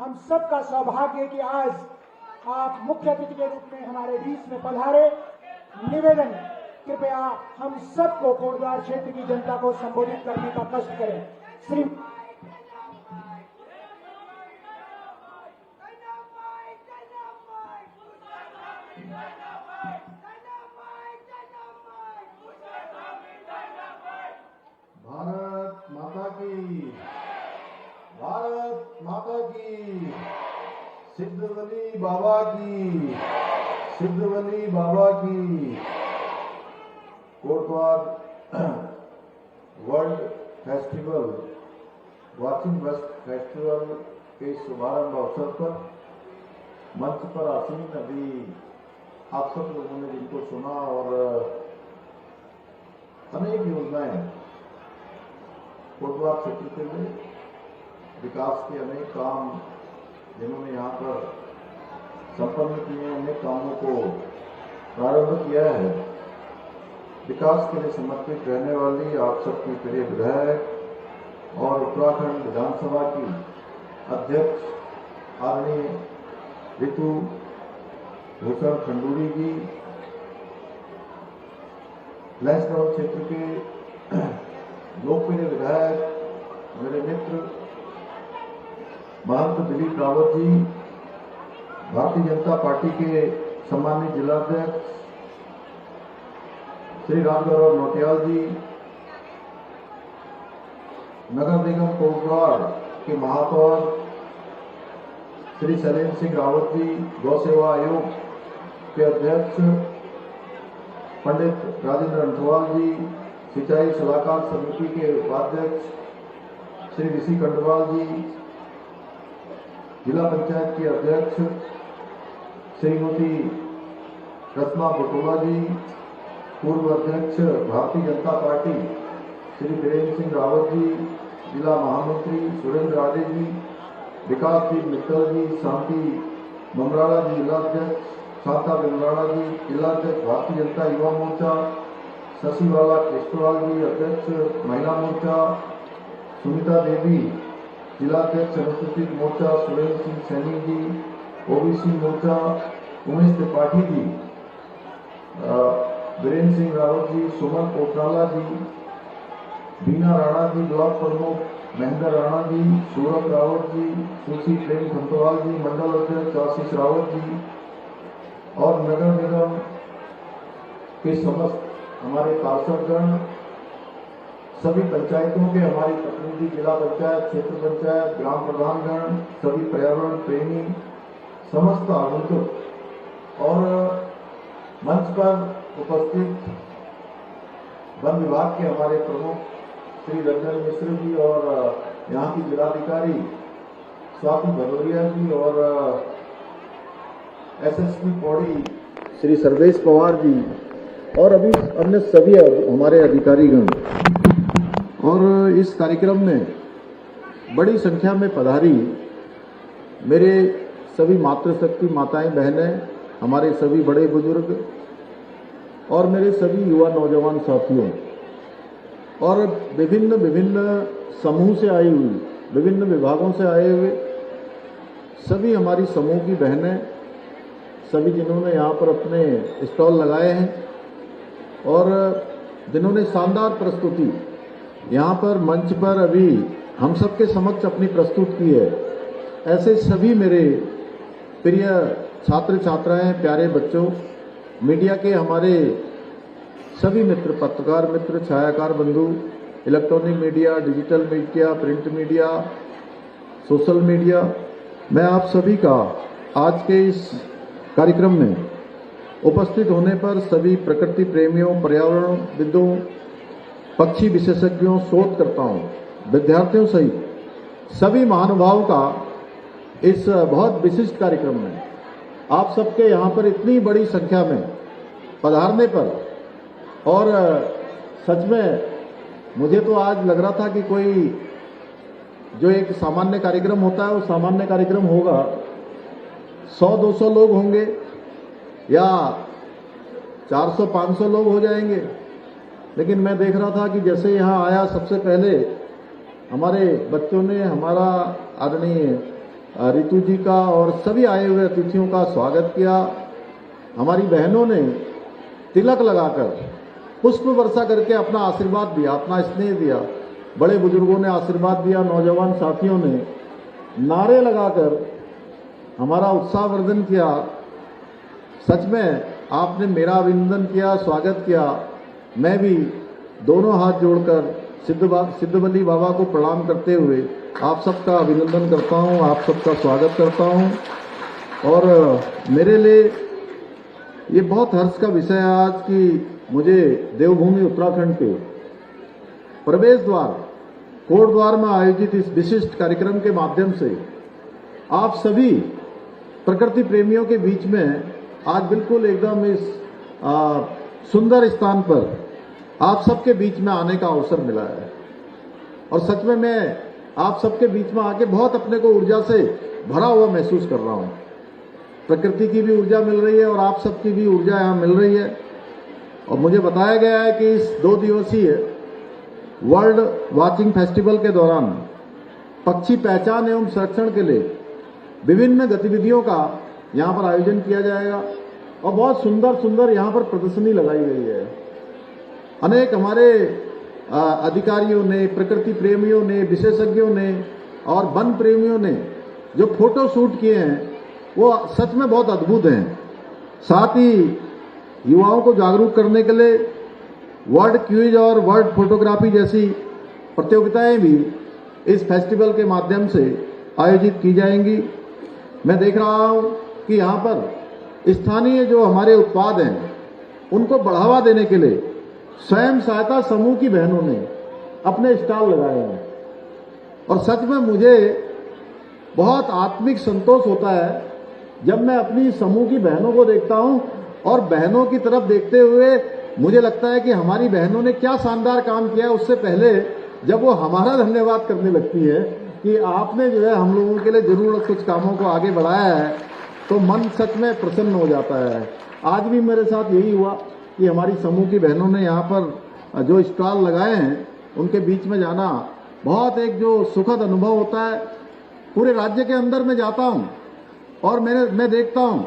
हम सबका सौभाग्य है कि आज आप मुख्य अतिथि के रूप में हमारे बीच में पधारे। निवेदन, कृपया हम सबको कोटद्वार क्षेत्र की जनता को संबोधित करने का कष्ट करें। श्री भारत माता की, भारत माता की, सिद्धवली बाबा की, सिद्धवली बाबा की। Kotdwar world festival, watching west festival के शुभारंभ अवसर पर मंच पर आसीन अभी आप सब लोगों ने जिनको सुना और अनेक योजनाएं कोटद्वार क्षेत्र के लिए विकास के अनेक काम जिन्होंने यहाँ पर संपन्न किए, अनेक कामों को प्रारंभ किया है। विकास के लिए समर्पित रहने वाली आप सबकी प्रिय विधायक और उत्तराखंड विधानसभा की अध्यक्ष आदरणीय ऋतु भूषण खंडूरी जी, लैंसडाउन क्षेत्र के लोकप्रिय विधायक मेरे मित्र महंत दिलीप रावत जी, भारतीय जनता पार्टी के सम्मानित जिलाध्यक्ष श्री रामगौरव नौटियाल जी, नगर निगम कोटद्वार के महापौर श्री शैलेंद्र सिंह रावत जी, गौ सेवा आयोग के अध्यक्ष पंडित राजेंद्र अंठवाल जी, सिंचाई सलाहकार समिति के उपाध्यक्ष श्री ऋषि कंडवाल जी, जिला पंचायत के अध्यक्ष श्रीमती रत्ना बटोला जी, पूर्व अध्यक्ष भारतीय जनता पार्टी श्री वीरेंद्र सिंह रावत जी, जिला महामंत्री सुरेंद्र आडे जी, विकास जी मित्तल जी, शांति ममराड़ा जी जिलाध्यक्ष, शांता बिमराड़ा जी जिलाध्यक्ष भारतीय जनता युवा मोर्चा, शशिवाला केशवाल जी अध्यक्ष महिला मोर्चा, सुनीता देवी जिलाध्यक्ष अनुसूचित मोर्चा, सुरेंद्र सिंह सैनी जी ओबीसी मोर्चा, उमेश त्रिपाठी जी, वीरेंद्र सिंह रावत जी, सुमन कोटराला जी, बीना राणा जी ब्लॉक प्रमुख, महेंद्र राणा जी, सूरभ रावत जी, सुशी प्रेम खंतवाल जी, मंडल अध्यक्ष आशीष रावत जी और नगर निगम के समस्त हमारे पार्षदगण, सभी पंचायतों के हमारी प्रतिनिधि, जिला पंचायत, क्षेत्र पंचायत, ग्राम प्रधानगण, सभी पर्यावरण प्रेमी, समस्त आगंतुक और मंच पर उपस्थित वन विभाग के हमारे प्रमुख श्री रंजन मिश्र जी और यहाँ की जिलाधिकारी स्वाति भदौरिया जी और एसएसपी पौड़ी श्री सर्वेश पवार जी और अभी अन्य सभी हमारे अधिकारीगण और इस कार्यक्रम में बड़ी संख्या में पधारी मेरे सभी मातृशक्ति माताएं बहनें, हमारे सभी बड़े बुजुर्ग और मेरे सभी युवा नौजवान साथियों और विभिन्न समूह से आई हुई, विभिन्न विभागों से आए हुए सभी हमारी समूह की बहनें, सभी जिन्होंने यहाँ पर अपने स्टॉल लगाए हैं और जिन्होंने शानदार प्रस्तुति यहाँ पर मंच पर अभी हम सबके समक्ष अपनी प्रस्तुत की है, ऐसे सभी मेरे प्रिय छात्र छात्राएं, प्यारे बच्चों, मीडिया के हमारे सभी मित्र, पत्रकार मित्र, छायाकार बंधु, electronic media, digital media, print media, social media, मैं आप सभी का आज के इस कार्यक्रम में उपस्थित होने पर सभी प्रकृति प्रेमियों, पर्यावरण विदों, पक्षी विशेषज्ञों, शोधकर्ताओं, विद्यार्थियों सहित सभी महानुभावों का इस बहुत विशिष्ट कार्यक्रम में आप सबके यहाँ पर इतनी बड़ी संख्या में पधारने पर और सच में मुझे तो आज लग रहा था कि कोई जो एक सामान्य कार्यक्रम होता है वो सामान्य कार्यक्रम होगा, 100-200 लोग होंगे या 400-500 लोग हो जाएंगे, लेकिन मैं देख रहा था कि जैसे यहाँ आया सबसे पहले हमारे बच्चों ने, हमारा आदरणीय रितु जी का और सभी आए हुए अतिथियों का स्वागत किया। हमारी बहनों ने तिलक लगाकर पुष्प वर्षा करके अपना आशीर्वाद दिया, अपना स्नेह दिया। बड़े बुजुर्गों ने आशीर्वाद दिया, नौजवान साथियों ने नारे लगाकर हमारा उत्साहवर्धन किया। सच में आपने मेरा अभिनंदन किया, स्वागत किया। मैं भी दोनों हाथ जोड़कर सिद्धवल्ली बाबा को प्रणाम करते हुए आप सबका अभिनंदन करता हूं, आप सबका स्वागत करता हूं। और मेरे लिए ये बहुत हर्ष का विषय है आज कि मुझे देवभूमि उत्तराखंड के प्रवेश द्वार कोट द्वार में आयोजित इस विशिष्ट कार्यक्रम के माध्यम से आप सभी प्रकृति प्रेमियों के बीच में आज बिल्कुल एकदम इस सुंदर स्थान पर आप सबके बीच में आने का अवसर मिला है। और सच में मैं आप सबके बीच में आके बहुत अपने को ऊर्जा से भरा हुआ महसूस कर रहा हूं। प्रकृति की भी ऊर्जा मिल रही है और आप सबकी भी ऊर्जा यहां मिल रही है। और मुझे बताया गया है कि इस 2 दिवसीय वर्ल्ड वाचिंग फेस्टिवल के दौरान पक्षी पहचान एवं संरक्षण के लिए विभिन्न गतिविधियों का यहां पर आयोजन किया जाएगा और बहुत सुंदर सुंदर यहां पर प्रदर्शनी लगाई गई है। अनेक हमारे अधिकारियों ने, प्रकृति प्रेमियों ने, विशेषज्ञों ने और वन प्रेमियों ने जो फोटो शूट किए हैं वो सच में बहुत अद्भुत हैं। साथ ही युवाओं को जागरूक करने के लिए वर्ल्ड क्विज और वर्ल्ड फोटोग्राफी जैसी प्रतियोगिताएं भी इस फेस्टिवल के माध्यम से आयोजित की जाएंगी। मैं देख रहा हूं कि यहां पर स्थानीय जो हमारे उत्पाद हैं उनको बढ़ावा देने के लिए स्वयं सहायता समूह की बहनों ने अपने स्टॉल लगाए हैं। और सच में मुझे बहुत आत्मिक संतोष होता है जब मैं अपनी समूह की बहनों को देखता हूं और बहनों की तरफ देखते हुए मुझे लगता है कि हमारी बहनों ने क्या शानदार काम किया है। उससे पहले जब वो हमारा धन्यवाद करने लगती है कि आपने जो है हम लोगों के लिए जरूर कुछ कामों को आगे बढ़ाया है, तो मन सच में प्रसन्न हो जाता है। आज भी मेरे साथ यही हुआ कि हमारी समूह की बहनों ने यहाँ पर जो स्टॉल लगाए हैं उनके बीच में जाना बहुत एक जो सुखद अनुभव होता है। पूरे राज्य के अंदर मैं जाता हूँ और मैं देखता हूँ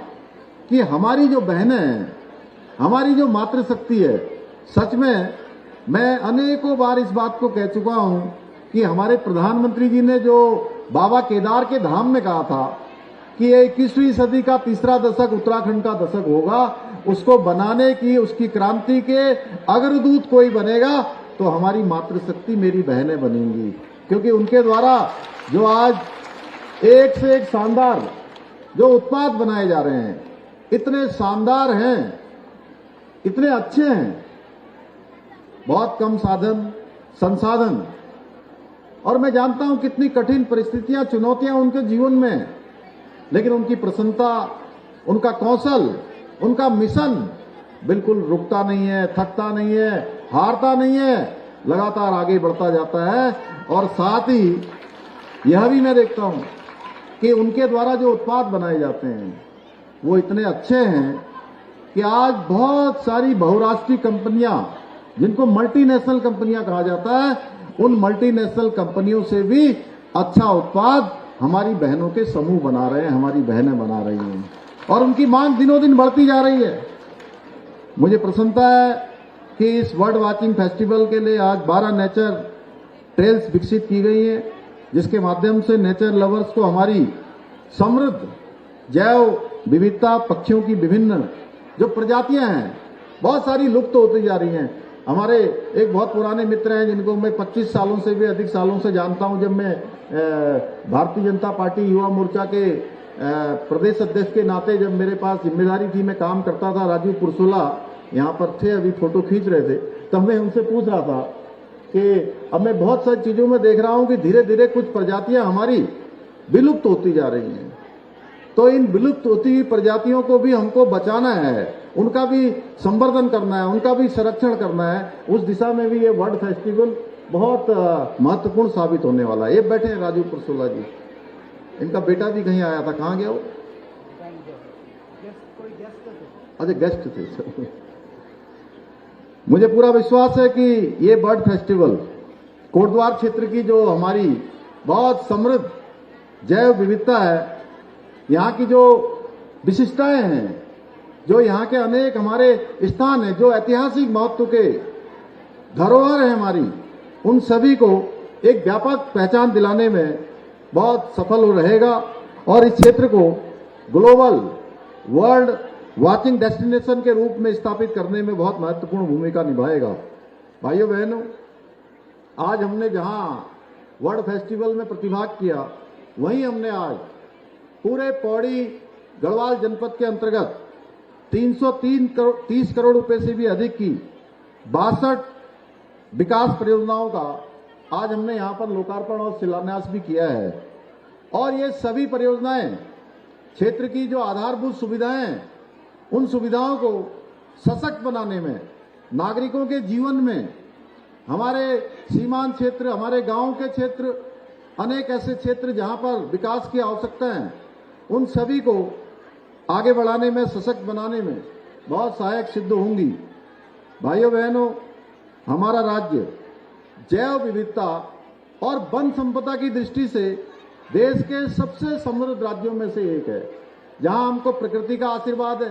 कि हमारी जो बहनें हैं, हमारी जो मातृशक्ति है, सच में मैं अनेकों बार इस बात को कह चुका हूं कि हमारे प्रधानमंत्री जी ने जो बाबा केदार के धाम में कहा था कि 21वीं सदी का तीसरा दशक उत्तराखंड का दशक होगा, उसको बनाने की, उसकी क्रांति के अग्रदूत कोई बनेगा तो हमारी मातृशक्ति मेरी बहनें बनेंगी। क्योंकि उनके द्वारा जो आज एक से एक शानदार जो उत्पाद बनाए जा रहे हैं, इतने शानदार हैं, इतने अच्छे हैं, बहुत कम संसाधन और मैं जानता हूं कितनी कठिन परिस्थितियां, चुनौतियां उनके जीवन में, लेकिन उनकी प्रसन्नता, उनका कौशल, उनका मिशन बिल्कुल रुकता नहीं है, थकता नहीं है, हारता नहीं है, लगातार आगे बढ़ता जाता है। और साथ ही यह भी मैं देखता हूं कि उनके द्वारा जो उत्पाद बनाए जाते हैं वो इतने अच्छे हैं कि आज बहुत सारी बहुराष्ट्रीय कंपनियां, जिनको मल्टीनेशनल कंपनियां कहा जाता है, उन मल्टीनेशनल कंपनियों से भी अच्छा उत्पाद हमारी बहनों के समूह बना रहे हैं, हमारी बहनें बना रही हैं और उनकी मांग दिनों दिन बढ़ती जा रही है। मुझे प्रसन्नता है कि इस वर्ल्ड वाचिंग फेस्टिवल के लिए आज 12 नेचर ट्रेल्स विकसित की गई हैं, जिसके माध्यम से नेचर लवर्स को हमारी समृद्ध जैव विविधता, पक्षियों की विभिन्न जो प्रजातियां हैं, बहुत सारी लुप्त होती जा रही हैं। हमारे एक बहुत पुराने मित्र हैं जिनको मैं 25 सालों से भी अधिक सालों से जानता हूं। जब मैं भारतीय जनता पार्टी युवा मोर्चा के प्रदेश अध्यक्ष के नाते जब मेरे पास जिम्मेदारी थी, मैं काम करता था, राजू पुरसोला यहाँ पर थे, अभी फोटो खींच रहे थे, तब मैं उनसे पूछ रहा था कि अब मैं बहुत सारी चीजों में देख रहा हूं कि धीरे धीरे कुछ प्रजातियां हमारी विलुप्त होती जा रही हैं। तो इन विलुप्त होती हुई प्रजातियों को भी हमको बचाना है, उनका भी संवर्धन करना है, उनका भी संरक्षण करना है। उस दिशा में भी ये वर्ल्ड फेस्टिवल बहुत महत्वपूर्ण साबित होने वाला है। ये बैठे हैं राजू पुरसोला जी, इनका बेटा भी कहीं आया था, कहाँ गया वो? अच्छा, गेस्ट थे। मुझे पूरा विश्वास है कि ये बर्ड फेस्टिवल कोटद्वार क्षेत्र की जो हमारी बहुत समृद्ध जैव विविधता है, यहाँ की जो विशिष्टताएं हैं, जो यहाँ के अनेक हमारे स्थान हैं, जो ऐतिहासिक महत्व के धरोहर है हमारी, उन सभी को एक व्यापक पहचान दिलाने में बहुत सफल हो रहेगा और इस क्षेत्र को ग्लोबल वर्ल्ड वॉचिंग डेस्टिनेशन के रूप में स्थापित करने में बहुत महत्वपूर्ण भूमिका निभाएगा। भाइयों बहनों, आज हमने जहां वर्ल्ड फेस्टिवल में प्रतिभाग किया, वहीं हमने आज पूरे पौड़ी गढ़वाल जनपद के अंतर्गत 330 करोड़ रुपए से भी अधिक की 62 विकास परियोजनाओं का आज हमने यहां पर लोकार्पण और शिलान्यास भी किया है। और ये सभी परियोजनाएं क्षेत्र की जो आधारभूत सुविधाएं हैं, उन सुविधाओं को सशक्त बनाने में, नागरिकों के जीवन में, हमारे सीमांत क्षेत्र, हमारे गांव के क्षेत्र, अनेक ऐसे क्षेत्र जहां पर विकास की आवश्यकता है, उन सभी को आगे बढ़ाने में, सशक्त बनाने में बहुत सहायक सिद्ध होंगी। भाइयों बहनों, हमारा राज्य जैव विविधता और वन संपदा की दृष्टि से देश के सबसे समृद्ध राज्यों में से एक है, जहां हमको प्रकृति का आशीर्वाद है,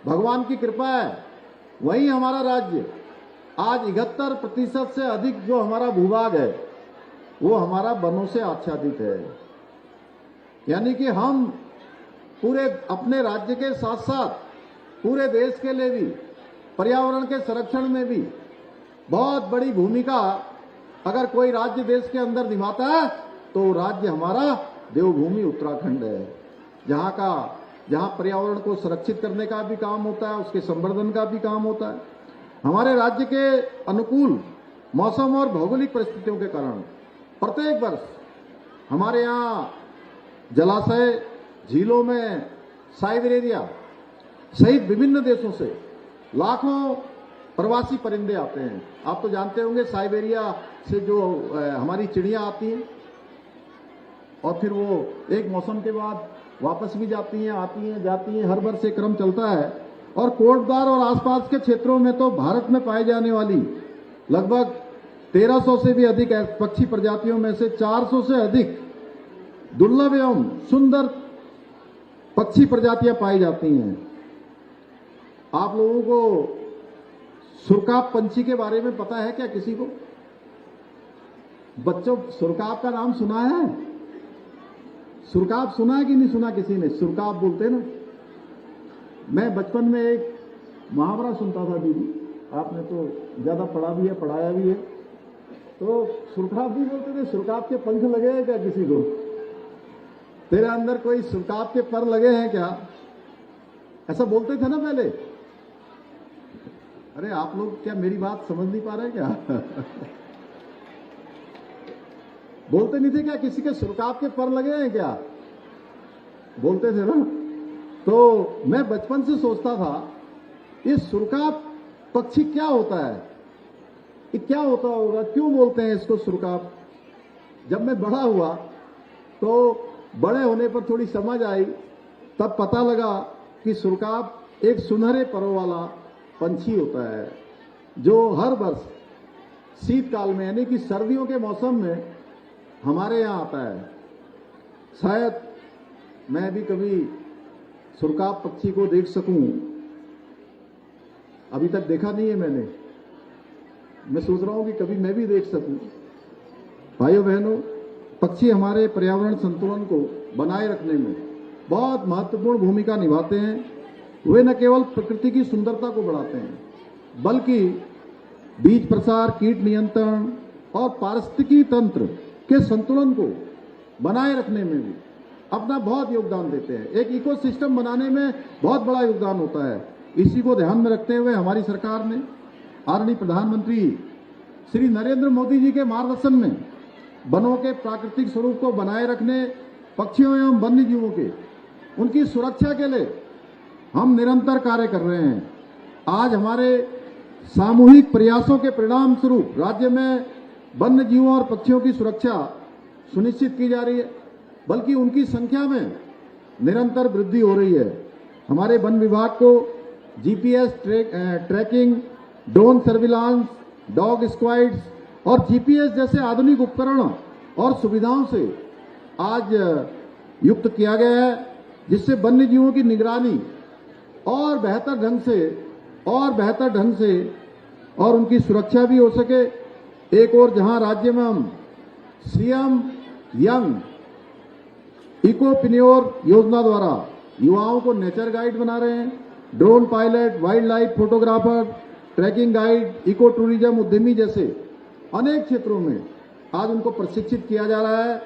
भगवान की कृपा है। वहीं हमारा राज्य आज 71% से अधिक जो हमारा भूभाग है, वो हमारा वनों से आच्छादित है। यानी कि हम पूरे अपने राज्य के साथ साथ पूरे देश के लिए भी पर्यावरण के संरक्षण में भी बहुत बड़ी भूमिका अगर कोई राज्य देश के अंदर निभाता है, तो राज्य हमारा देवभूमि उत्तराखंड है, जहां पर्यावरण को सुरक्षित करने का भी काम होता है, उसके संवर्धन का भी काम होता है। हमारे राज्य के अनुकूल मौसम और भौगोलिक परिस्थितियों के कारण प्रत्येक वर्ष हमारे यहाँ जलाशय, झीलों में साइबेरिया सहित विभिन्न देशों से लाखों प्रवासी परिंदे आते हैं। आप तो जानते होंगे, साइबेरिया से जो हमारी चिड़ियां आती हैं और फिर वो एक मौसम के बाद वापस भी जाती हैं, आती हैं, जाती हैं, हर वर्ष ये क्रम चलता है। और कोटद्वार और आसपास के क्षेत्रों में तो भारत में पाई जाने वाली लगभग 1300 से भी अधिक पक्षी प्रजातियों में से 400 से अधिक दुर्लभ एवं सुंदर पक्षी प्रजातियां पाई जाती हैं। आप लोगों को सुरकाप पंछी के बारे में पता है क्या? किसी को? बच्चों, सुरकाप का नाम सुना है? सुरकाप सुना है कि नहीं सुना किसी ने? सुरकाप बोलते हैं ना। मैं बचपन में एक मुहावरा सुनता था दीदी, आपने तो ज्यादा पढ़ा भी है, पढ़ाया भी है। तो सुरकाप भी बोलते थे, सुरकाप के पंख लगे हैं क्या किसी को? तेरे अंदर कोई सुरकाप के पर लगे हैं क्या? ऐसा बोलते थे ना पहले। अरे आप लोग क्या मेरी बात समझ नहीं पा रहे क्या? बोलते नहीं थे क्या किसी के सुरकाप के पर लगे हैं क्या? बोलते थे ना। तो मैं बचपन से सोचता था ये सुरकाप पक्षी क्या होता है, ये क्या होता होगा, क्यों बोलते हैं इसको सुरकाप। जब मैं बड़ा हुआ तो बड़े होने पर थोड़ी समझ आई, तब पता लगा कि सुरकाप एक सुनहरे परों वाला पंछी होता है, जो हर वर्ष शीतकाल में यानी कि सर्दियों के मौसम में हमारे यहाँ आता है। शायद मैं भी कभी सुरकाप पक्षी को देख सकूं, अभी तक देखा नहीं है मैंने। मैं सोच रहा हूं कि कभी मैं भी देख सकूं। भाइयों बहनों, पक्षी हमारे पर्यावरण संतुलन को बनाए रखने में बहुत महत्वपूर्ण भूमिका निभाते हैं। वे न केवल प्रकृति की सुंदरता को बढ़ाते हैं, बल्कि बीज प्रसार, कीट नियंत्रण और पारिस्थितिकी तंत्र के संतुलन को बनाए रखने में भी अपना बहुत योगदान देते हैं। एक इकोसिस्टम बनाने में बहुत बड़ा योगदान होता है। इसी को ध्यान में रखते हुए हमारी सरकार ने आदरणीय प्रधानमंत्री श्री नरेंद्र मोदी जी के मार्गदर्शन में वनों के प्राकृतिक स्वरूप को बनाए रखने, पक्षियों एवं वन्य जीवों के उनकी सुरक्षा के लिए हम निरंतर कार्य कर रहे हैं। आज हमारे सामूहिक प्रयासों के परिणाम स्वरूप राज्य में वन्य जीवों और पक्षियों की सुरक्षा सुनिश्चित की जा रही है, बल्कि उनकी संख्या में निरंतर वृद्धि हो रही है। हमारे वन विभाग को GPS tracking, drone surveillance, dog squads और जीपीएस जैसे आधुनिक उपकरण और सुविधाओं से आज युक्त किया गया है, जिससे वन्य जीवों की निगरानी और बेहतर ढंग से और उनकी सुरक्षा भी हो सके। एक और जहां राज्य में हम सीएम यंग इकोपिन्योर योजना द्वारा युवाओं को नेचर गाइड बना रहे हैं, drone pilot, wildlife photographer, tracking guide, eco tourism उद्यमी जैसे अनेक क्षेत्रों में आज उनको प्रशिक्षित किया जा रहा है।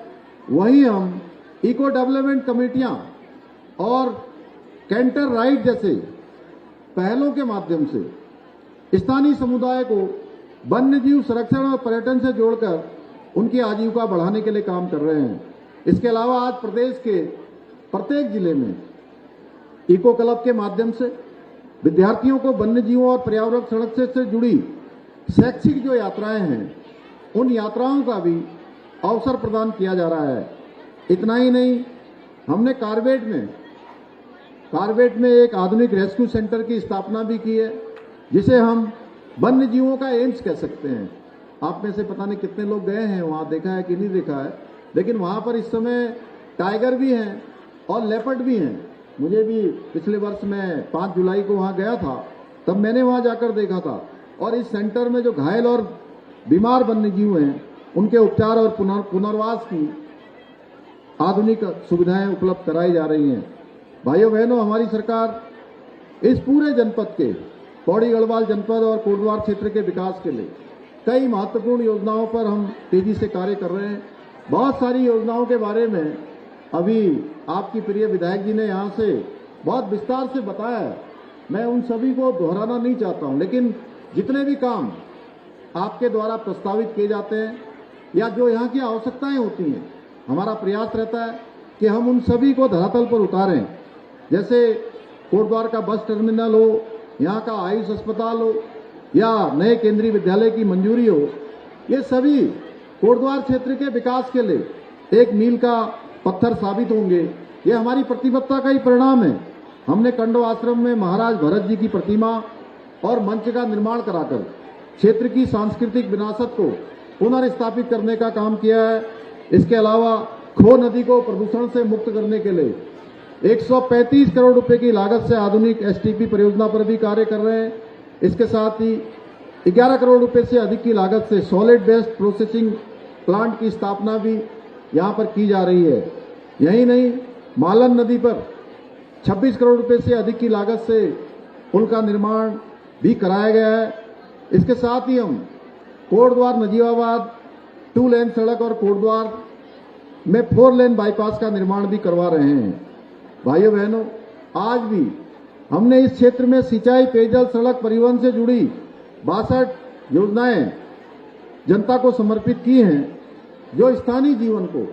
वहीं हम इको डेवलपमेंट कमेटियां और कैंटर राइड जैसे पहलों के माध्यम से स्थानीय समुदाय को वन्य जीव संरक्षण और पर्यटन से जोड़कर उनकी आजीविका बढ़ाने के लिए काम कर रहे हैं। इसके अलावा आज प्रदेश के प्रत्येक जिले में इको क्लब के माध्यम से विद्यार्थियों को वन्य जीवों और पर्यावरण संरक्षण से जुड़ी शैक्षिक जो यात्राएं हैं, उन यात्राओं का भी अवसर प्रदान किया जा रहा है। इतना ही नहीं, हमने कारवेट में एक आधुनिक रेस्क्यू सेंटर की स्थापना भी की है, जिसे हम वन्य जीवों का एम्स कह सकते हैं। आप में से पता नहीं कितने लोग गए हैं वहां, देखा है कि नहीं देखा है, लेकिन वहां पर इस समय टाइगर भी हैं और लेपर्ड भी हैं। मुझे भी पिछले वर्ष में 5 जुलाई को वहां गया था, तब मैंने वहां जाकर देखा था। और इस सेंटर में जो घायल और बीमार वन्य जीव हैं, उनके उपचार और पुनर्वास की आधुनिक सुविधाएं उपलब्ध कराई जा रही हैं। भाइयों बहनों, हमारी सरकार इस पूरे जनपद के, पौड़ी गढ़वाल जनपद और कोटद्वार क्षेत्र के विकास के लिए कई महत्वपूर्ण योजनाओं पर हम तेजी से कार्य कर रहे हैं। बहुत सारी योजनाओं के बारे में अभी आपकी प्रिय विधायक जी ने यहां से बहुत विस्तार से बताया है। मैं उन सभी को दोहराना नहीं चाहता हूं, लेकिन जितने भी काम आपके द्वारा प्रस्तावित किए जाते हैं या जो यहाँ की आवश्यकताएं होती हैं, हमारा प्रयास रहता है कि हम उन सभी को धरातल पर उतारें। जैसे कोटद्वार का बस टर्मिनल हो, यहाँ का आयुष अस्पताल हो या नए केंद्रीय विद्यालय की मंजूरी हो, ये सभी कोटद्वार क्षेत्र के विकास के लिए एक मील का पत्थर साबित होंगे। ये हमारी प्रतिबद्धता का ही परिणाम है। हमने कंडो आश्रम में महाराज भरत जी की प्रतिमा और मंच का निर्माण कराकर क्षेत्र की सांस्कृतिक विरासत को पुनर्स्थापित करने का काम किया है। इसके अलावा खो नदी को प्रदूषण से मुक्त करने के लिए 135 करोड़ रुपए की लागत से आधुनिक एसटीपी परियोजना पर भी कार्य कर रहे हैं। इसके साथ ही 11 करोड़ रुपए से अधिक की लागत से सॉलिड वेस्ट प्रोसेसिंग प्लांट की स्थापना भी यहां पर की जा रही है। यही नहीं, मालन नदी पर 26 करोड़ रुपए से अधिक की लागत से पुल का निर्माण भी कराया गया है। इसके साथ ही हम कोटद्वार नजीबाबाद 2 लेन सड़क और कोटद्वार में 4 लेन बाईपास का निर्माण भी करवा रहे हैं। भाइयों बहनों, आज भी हमने इस क्षेत्र में सिंचाई, पेयजल, सड़क, परिवहन से जुड़ी 62 योजनाएं जनता को समर्पित की हैं, जो स्थानीय जीवन को,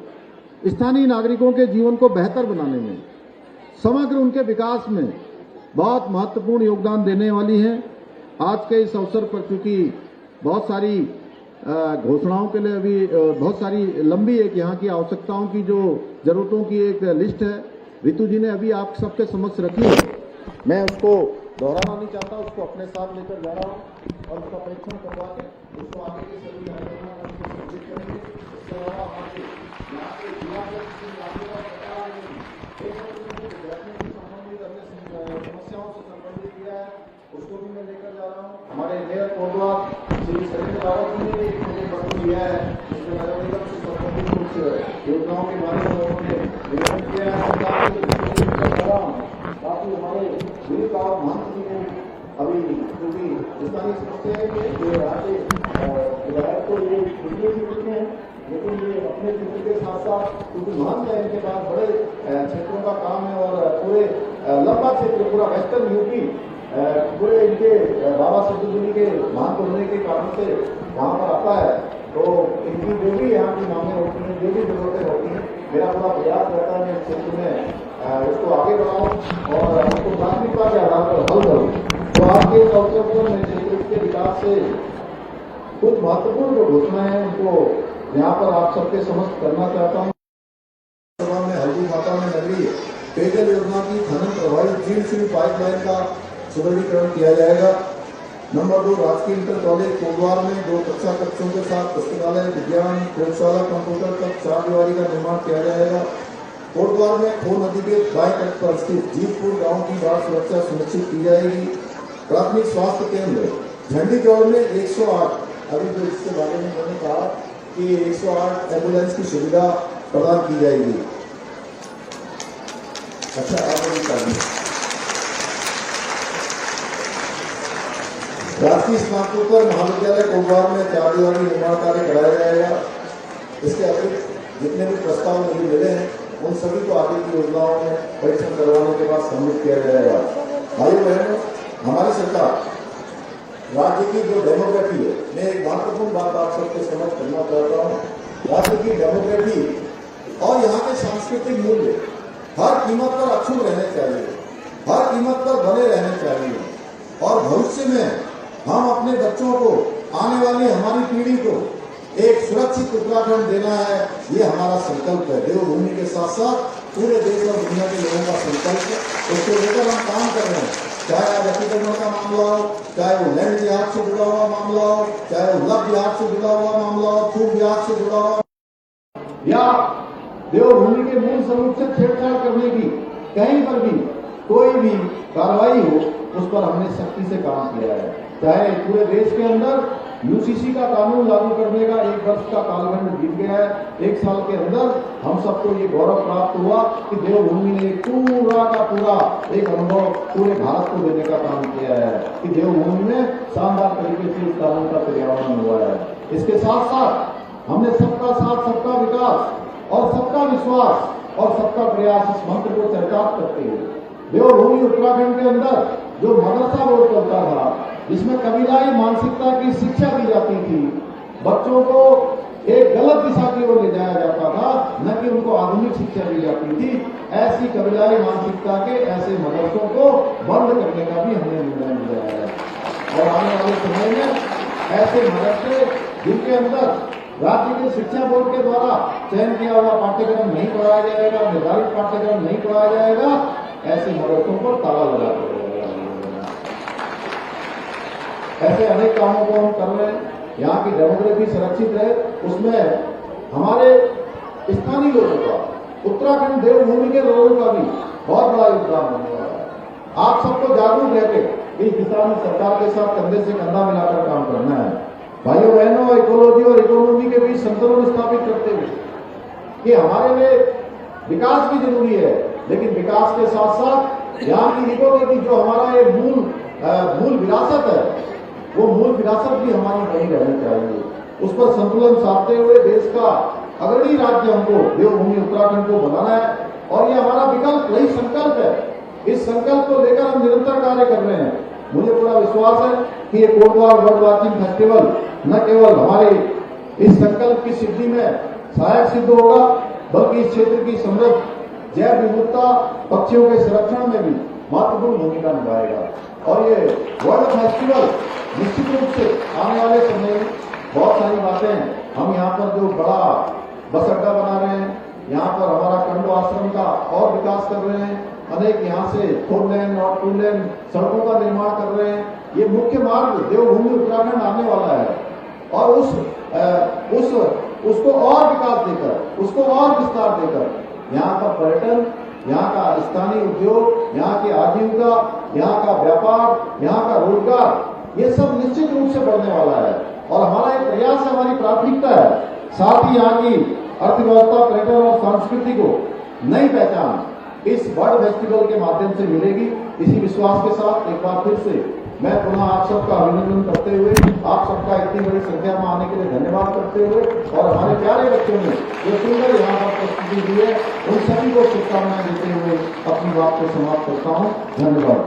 स्थानीय नागरिकों के जीवन को बेहतर बनाने में, समग्र उनके विकास में बहुत महत्वपूर्ण योगदान देने वाली हैं। आज के इस अवसर पर चूंकि बहुत सारी घोषणाओं के लिए अभी बहुत सारी लंबी एक यहाँ की आवश्यकताओं की जो जरूरतों की एक लिस्ट है, रितु जी ने अभी आप सबके समक्ष रखी है। मैं उसको दोहराना नहीं चाहता, उसको अपने साथ लेकर जा रहा हूँ और उसका परीक्षण करवा के उसको आगे के सभी कार्यक्रमों में सम्मिलित करेंगे। इसके अलावा हमारे यहाँ के जिला समस्याओं से संबंधित किया है, उसको भी मैं लेकर जा रहा हूँ। हमारे मेयर कोटद्वार श्री सरिंद्र रावत जी ने भी मुझे पत्र दिया है, जिसमें नगर निगम से संबंधित कुछ योजनाओं के बारे में उन्होंने निवेदन किया है। साथ ही हमारे वीरकाव महंत जी ने अभी क्योंकि स्थानीय समस्या है कि यहाँ के विधायक को ये विजय भी मिलते हैं, लेकिन ये अपने क्षेत्र के साथ साथ क्योंकि महंत है, इनके पास बड़े क्षेत्रों का काम है और पूरे लंबा क्षेत्र, पूरा वेस्टर्न यूपी पूरे इनके बाबा सिद्धूजी के महंत होने के कारण से वहाँ पर आता है। तो इनकी जो भी यहाँ की मांगे होती हैं, जो भी जरूरतें होती हैं, मेरा पूरा प्रयास रहता है मैं इस क्षेत्र में उसको आगे बढ़ाऊँ और उसको प्राथमिकता के आधार पर हल करूँ। तो आज के इस अवसर पर मैं क्षेत्र के विकास से कुछ महत्वपूर्ण जो घोषणाएं हैं उनको यहाँ पर आप सबके समक्ष करना चाहता हूँ। में हल्दी माता में नगरीय पेयजल योजना की खनन प्रभावित जीर्ण पाइपलाइन का सुदृढ़ीकरण किया जाएगा। नंबर 2, राजकीय इंटर कॉलेज कोटद्वार में 2 कक्षा कक्षों के साथ पुस्तकालय, विज्ञान प्रयोगशाला, कंप्यूटर तक 4 दीवारी का निर्माण किया जाएगा। कोटद्वार में खो नदी के बाएं तट पर स्थित जीतपुर गांव की बाढ़ सुरक्षा सुनिश्चित की जाएगी। प्राथमिक स्वास्थ्य केंद्र झंडी चौड़ में 108, अभी जो इसके बारे में मैंने कहा कि 108 एम्बुलेंस की सुविधा प्रदान की जाएगी। अच्छा, राष्ट्रीय स्नातकोत्तर महाविद्यालय कोटद्वार में 4 दीवारी निर्माण कार्य कराया जाएगा। इसके अतिरिक्त जितने भी प्रस्ताव मुझे मिले हैं उन सभी को आगे की योजनाओं में परीक्षण करवाने के बाद सम्मिलित किया जाएगा। भाइयों बहनों, हमारी सरकार राज्य की जो डेमोग्राफी है, मैं एक महत्वपूर्ण बात आप सबके समझ करना चाहता हूँ। राज्य की डेमोग्राफी और यहाँ के सांस्कृतिक मूल्य हर कीमत पर अक्षुण्ण रहने चाहिए, हर कीमत पर बने रहने चाहिए और भविष्य में हम अपने बच्चों को, आने वाली हमारी पीढ़ी को एक सुरक्षित उत्तराखंड देना है, ये हमारा संकल्प है। देवभूमि के साथ साथ पूरे देश और दुनिया के लोगों का संकल्प है, उसको लेकर हम काम कर रहे हैं। चाहे आज अतिक्रमण का मामला हो, चाहे वो लैंड जिहाद से जुड़ा हुआ मामला हो, चाहे वो लव जिहाद से जुड़ा हुआ मामला हो, छूट जिहाद से जुड़ा हुआ, या देवभूमि के मूल स्वरूप से छेड़छाड़ करने की कहीं पर भी कोई भी कार्रवाई हो, उस पर हमने सख्ती से काम किया है। चाहे पूरे देश के अंदर यूसीसी का कानून लागू करने का 1 वर्ष का कालखंड बीत गया है। 1 साल के अंदर हम सबको ये गौरव प्राप्त हुआ कि देवभूमि ने पूरा का पूरा एक अनुभव पूरे भारत को देने का काम किया है कि देवभूमि में शानदार तरीके से इस कानून का क्रियान्वयन हुआ है। इसके साथ साथ हमने सबका साथ, सबका विकास और सबका विश्वास और सबका प्रयास इस मंत्र को चरितार्थ करते हुए देवभूमि उत्तराखंड के अंदर जो मदरसा बोर्ड चलता था, जिसमें कबीलाई मानसिकता की शिक्षा दी जाती थी, बच्चों को एक गलत दिशा की ओर ले जाया जाता था, न कि उनको आधुनिक शिक्षा दी जाती थी, ऐसी कबीलाई मानसिकता के ऐसे मदरसों को बंद करने का भी हमने निर्णय लिया है। और आने वाले समय में ऐसे मदरसे जिनके अंदर राज्य के शिक्षा बोर्ड के द्वारा चयन किया हुआ पाठ्यक्रम नहीं पढ़ाया जाएगा, निर्धारित पाठ्यक्रम नहीं पढ़ाया जाएगा, ऐसे मदरसों पर ताला लगा दिया जाएगा। ऐसे अनेक कामों को हम कर रहे हैं। यहाँ की डेमोग्राफी सुरक्षित रहे, उसमें हमारे स्थानीय लोगों का, उत्तराखंड देवभूमि के लोगों का भी बहुत बड़ा योगदान होने वाला है। आप सबको जागरूक रहकर इस दिशा में सरकार के साथ कंधे से कंधा मिलाकर काम करना है। भाइयों बहनों, इकोलॉजी और इकोनॉमी के बीच संतुलन स्थापित करते हुए कि हमारे लिए विकास भी जरूरी है, लेकिन विकास के साथ साथ यहाँ की इकोलॉजी जो हमारा ये मूल विरासत है, वो मूल विरासत भी हमारी बनी रहनी चाहिए। उस पर संतुलन साधते हुए देश का अग्रणी राज्य हमको देवभूमि उत्तराखंड को बनाना है और ये हमारा विकल्प नहीं संकल्प है। इस संकल्प को लेकर हम निरंतर कार्य कर रहे हैं। मुझे पूरा विश्वास है कि ये कोटद्वार बर्ड वॉचिंग फेस्टिवल न केवल हमारे इस संकल्प की सिद्धि में सहायक सिद्ध होगा, बल्कि इस क्षेत्र की समृद्ध जैव विविधता, पक्षियों के संरक्षण में भी महत्वपूर्ण भूमिका निभाएगा। और ये वर्ल्ड फेस्टिवल निश्चित रूप से आने वाले समय में बहुत सारी बातें, हम यहाँ पर जो बड़ा बस अड्डा बना रहे हैं, यहाँ पर हमारा कंडो आश्रम का और विकास कर रहे हैं, अनेक यहाँ से 4 लेन और 2 लेन सड़कों का निर्माण कर रहे हैं। ये मुख्य मार्ग देवभूमि उत्तराखंड आने वाला है और उसको और विकास देकर, उसको और विस्तार देकर यहाँ का पर्यटन, यहाँ का स्थानीय उद्योग, यहाँ की आजीविका, यहाँ का व्यापार, यहाँ का रोजगार, ये सब निश्चित रूप से बढ़ने वाला है और हमारा एक प्रयास, हमारी प्राथमिकता है। साथ ही यहाँ की अर्थव्यवस्था, पर्यटन और संस्कृति को नई पहचान इस बर्ड फेस्टिवल के माध्यम से मिलेगी। इसी विश्वास के साथ एक बार फिर से मैं पुनः आप सबका अभिनंदन करते हुए, आप सबका इतनी बड़ी संख्या में आने के लिए धन्यवाद करते हुए और हमारे प्यारे बच्चों ने जो सुंदर यहाँ पर प्रस्तुति दी है, उन सभी को शुभकामनाएं देते हुए अपनी बात को समाप्त करता हूँ। धन्यवाद।